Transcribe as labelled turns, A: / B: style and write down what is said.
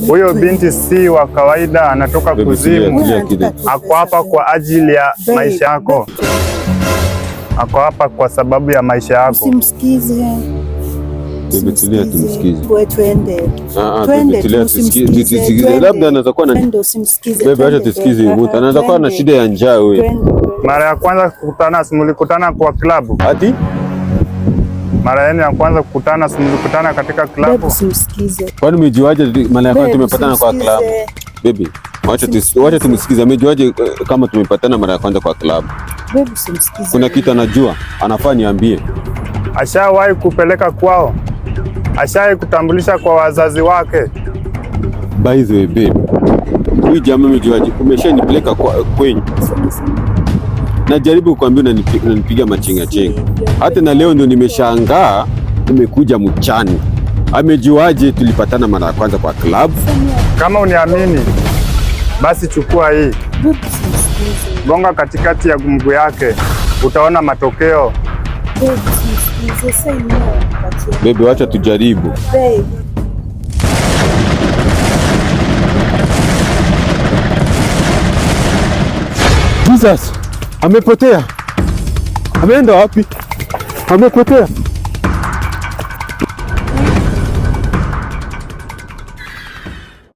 A: Huyo binti si wa kawaida, anatoka kuzimu. Ako hapa kwa ajili ya maisha yako. Ako hapa kwa sababu ya maisha yako.
B: Usimsikize.
C: Tulia tumsikize.
B: Wewe twende.
C: Twende. Labda anaweza kuwa na
B: usimsikize.
C: Bebe acha tusikize mtu. Anaweza kuwa na shida ya njaa wewe.
A: Mara ya kwanza kukutana, mlikutana kwa klabu.
C: Ati?
A: Mara yenu ya kwanza kukutana, mlikutana katika klabu.
B: Usimsikize.
C: Kwani umejuaje mara ya kwanza tumepatana kwa klabu? Baby, wacha tumsikize. Amejuaje kama tumepatana mara ya kwanza kwa klabu?
B: Baby, usimsikize. Kuna
C: kitu anajua, anafaa niambie.
A: Ashawahi kupeleka kwao? Ashawahi kutambulisha kwa wazazi wake?
C: By the way, baby, huyu jamaa amejuaje? Umeshanipeleka kwenyu. Najaribu kukuambia unanipiga machenga chenga. Hata na leo ndio nimeshangaa umekuja mchani. Amejuaje tulipatana mara ya kwanza kwa club?
A: Kama uniamini, basi chukua hii. Gonga katikati ya mguu yake. Utaona matokeo.
C: Baby, wacha tujaribu. Jesus, amepotea. Ameenda wapi? Amepotea.